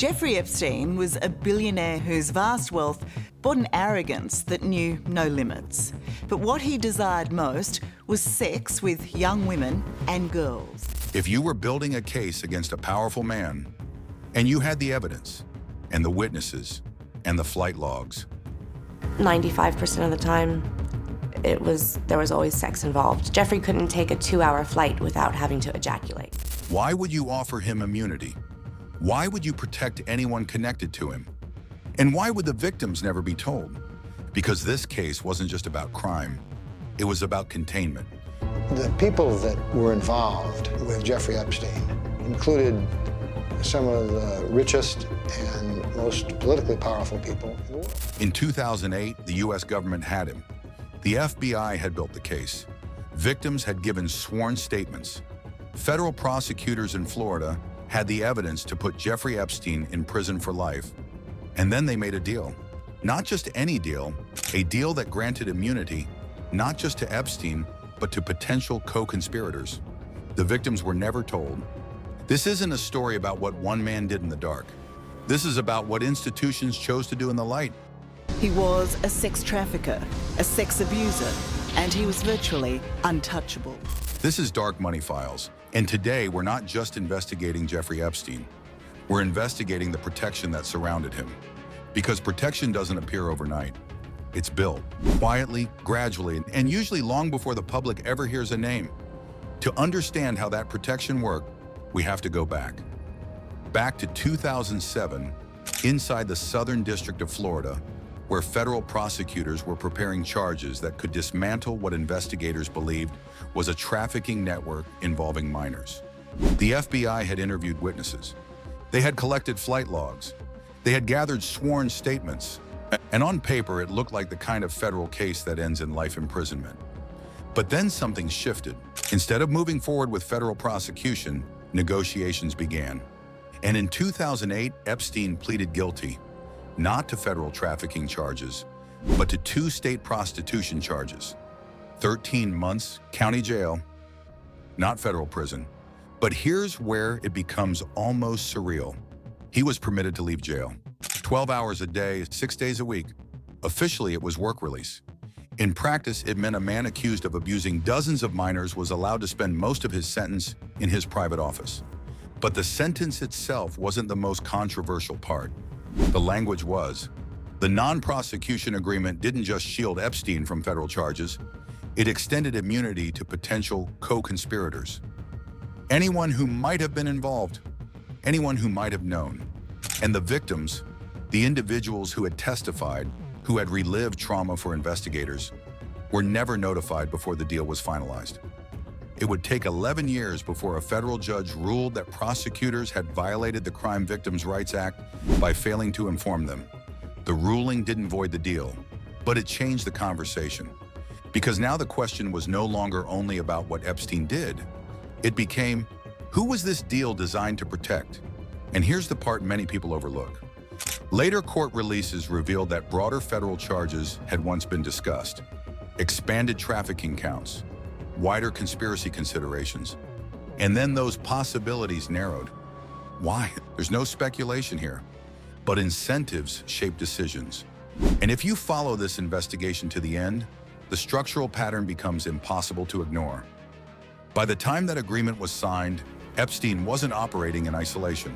Jeffrey Epstein was a billionaire whose vast wealth brought an arrogance that knew no limits. But what he desired most was sex with young women and girls. If you were building a case against a powerful man, and you had the evidence, and the witnesses, and the flight logs, 95% of the time, there was always sex involved. Jeffrey couldn't take a 2-hour flight without having to ejaculate. why would you offer him immunity? Why would you protect anyone connected to him? And why would the victims never be told? Because this case wasn't just about crime. It was about containment. The people that were involved with Jeffrey Epstein included some of the richest and most politically powerful people in the world. In 2008, the U.S. government had him. The FBI had built the case. Victims had given sworn statements. Federal prosecutors in Florida had the evidence to put Jeffrey Epstein in prison for life. And then they made a deal. Not just any deal, a deal that granted immunity, not just to Epstein, but to potential co-conspirators. The victims were never told. This isn't a story about what one man did in the dark. This is about what institutions chose to do in the light. He was a sex trafficker, a sex abuser, and he was virtually untouchable. This is Dark Money Files, and today we're not just investigating Jeffrey Epstein. We're investigating the protection that surrounded him. Because protection doesn't appear overnight. It's built quietly, gradually, and usually long before the public ever hears a name. To understand how that protection worked, we have to go back. Back to 2007, inside the Southern District of Florida, where federal prosecutors were preparing charges that could dismantle what investigators believed was a trafficking network involving minors. The FBI had interviewed witnesses. They had collected flight logs. They had gathered sworn statements. And on paper, it looked like the kind of federal case that ends in life imprisonment. But then something shifted. Instead of moving forward with federal prosecution, negotiations began. And in 2008, Epstein pleaded guilty, not to federal trafficking charges, but to 2 state prostitution charges. 13 months, county jail, not federal prison. But here's where it becomes almost surreal. He was permitted to leave jail. 12 hours a day, 6 days a week. Officially, it was work release. In practice, it meant a man accused of abusing dozens of minors was allowed to spend most of his sentence in his private office. But the sentence itself wasn't the most controversial part. The language was. The non-prosecution agreement didn't just shield Epstein from federal charges, it extended immunity to potential co-conspirators. Anyone who might have been involved, anyone who might have known. And the victims, the individuals who had testified, who had relived trauma for investigators, were never notified before the deal was finalized. It would take 11 years before a federal judge ruled that prosecutors had violated the Crime Victims' Rights Act by failing to inform them. The ruling didn't void the deal, but it changed the conversation. Because now the question was no longer only about what Epstein did. It became, who was this deal designed to protect? And here's the part many people overlook. Later court releases revealed that broader federal charges had once been discussed. Expanded trafficking counts, wider conspiracy considerations, and then those possibilities narrowed. Why? There's no speculation here, but incentives shape decisions. And if you follow this investigation to the end, the structural pattern becomes impossible to ignore. By the time that agreement was signed, Epstein wasn't operating in isolation.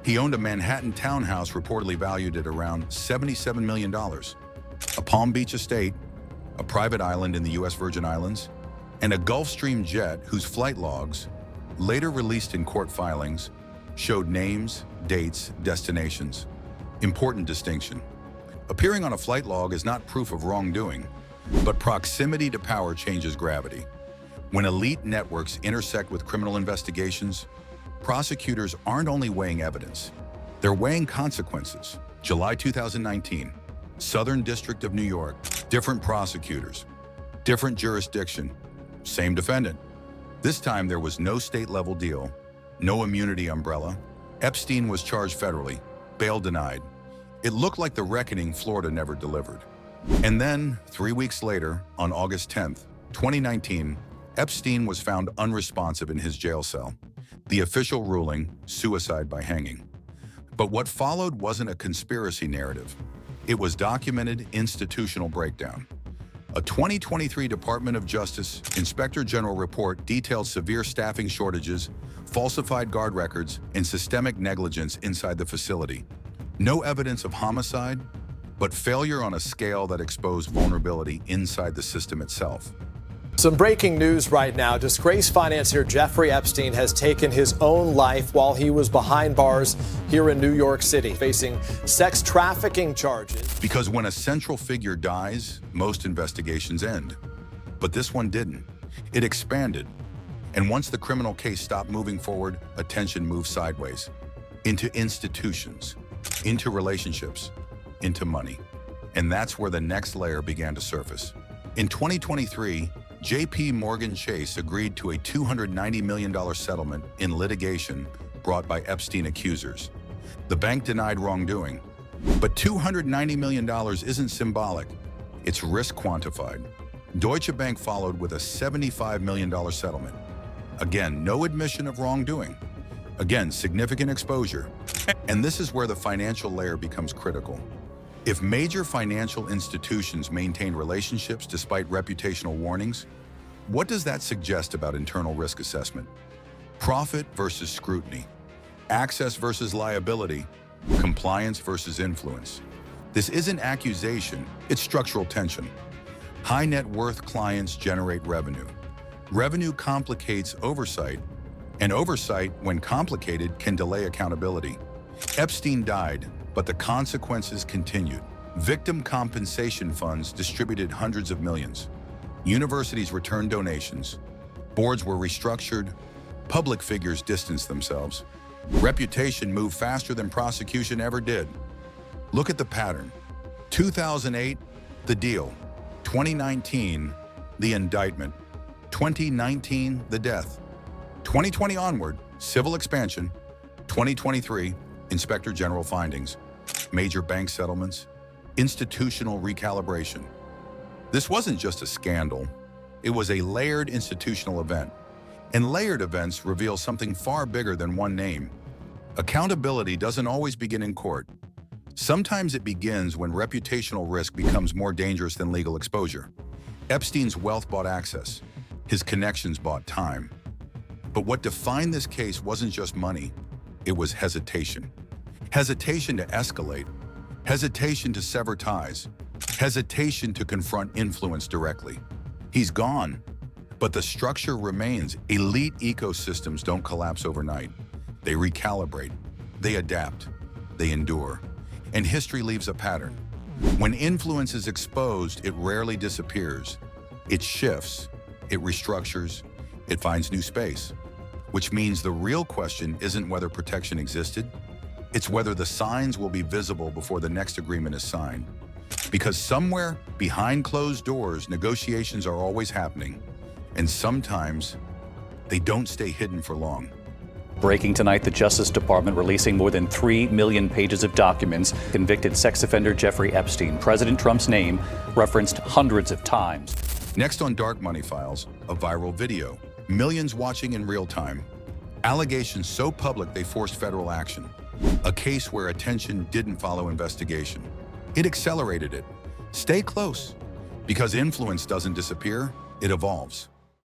He owned a Manhattan townhouse reportedly valued at around $77 million, a Palm Beach estate, a private island in the U.S. Virgin Islands, and a Gulfstream jet whose flight logs, later released in court filings, showed names, dates, destinations. Important distinction. Appearing on a flight log is not proof of wrongdoing, but proximity to power changes gravity. When elite networks intersect with criminal investigations, prosecutors aren't only weighing evidence, they're weighing consequences. July 2019, Southern District of New York, different prosecutors, different jurisdiction, same defendant. This time there was no state-level deal, no immunity umbrella. Epstein was charged federally, bail denied. It looked like the reckoning Florida never delivered. And then, 3 weeks later, on August 10th, 2019, Epstein was found unresponsive in his jail cell. The official ruling, suicide by hanging. But what followed wasn't a conspiracy narrative. It was documented institutional breakdown. A 2023 Department of Justice Inspector General report detailed severe staffing shortages, falsified guard records, and systemic negligence inside the facility. No evidence of homicide, but failure on a scale that exposed vulnerability inside the system itself. Some breaking news right now. Disgraced financier Jeffrey Epstein has taken his own life while he was behind bars here in New York City, facing sex trafficking charges. Because when a central figure dies, most investigations end. But this one didn't. It expanded. And once the criminal case stopped moving forward, attention moved sideways. Into institutions, into relationships, into money. And that's where the next layer began to surface. In 2023, J.P. Morgan Chase agreed to a $290 million settlement in litigation brought by Epstein accusers. The bank denied wrongdoing. But $290 million isn't symbolic. It's risk quantified. Deutsche Bank followed with a $75 million settlement. Again, no admission of wrongdoing. Again, significant exposure. And this is where the financial layer becomes critical. If major financial institutions maintain relationships despite reputational warnings, what does that suggest about internal risk assessment? Profit versus scrutiny, access versus liability, compliance versus influence. This isn't accusation, it's structural tension. High net worth clients generate revenue. Revenue complicates oversight, and oversight, when complicated, can delay accountability. Epstein died, but the consequences continued. Victim compensation funds distributed hundreds of millions. Universities returned donations. Boards were restructured. Public figures distanced themselves. Reputation moved faster than prosecution ever did. Look at the pattern. 2008, the deal. 2019, the indictment. 2019, the death. 2020 onward, civil expansion. 2023, Inspector General findings. Major bank settlements. Institutional recalibration. This wasn't just a scandal. It was a layered institutional event. And layered events reveal something far bigger than one name. Accountability doesn't always begin in court. Sometimes it begins when reputational risk becomes more dangerous than legal exposure. Epstein's wealth bought access. His connections bought time. But what defined this case wasn't just money. It was hesitation. Hesitation to escalate. Hesitation to sever ties. Hesitation to confront influence directly. He's gone, but the structure remains. Elite ecosystems don't collapse overnight. They recalibrate, they adapt, they endure. And history leaves a pattern. When influence is exposed, it rarely disappears. It shifts, it restructures, it finds new space. Which means the real question isn't whether protection existed, it's whether the signs will be visible before the next agreement is signed. Because somewhere behind closed doors, negotiations are always happening. And sometimes they don't stay hidden for long. Breaking tonight, the Justice Department releasing more than 3 million pages of documents. Convicted sex offender Jeffrey Epstein, President Trump's name referenced hundreds of times. Next on Dark Money Files, a viral video. Millions watching in real time. Allegations so public they forced federal action. A case where attention didn't follow investigation. It accelerated it. Stay close, because influence doesn't disappear, it evolves.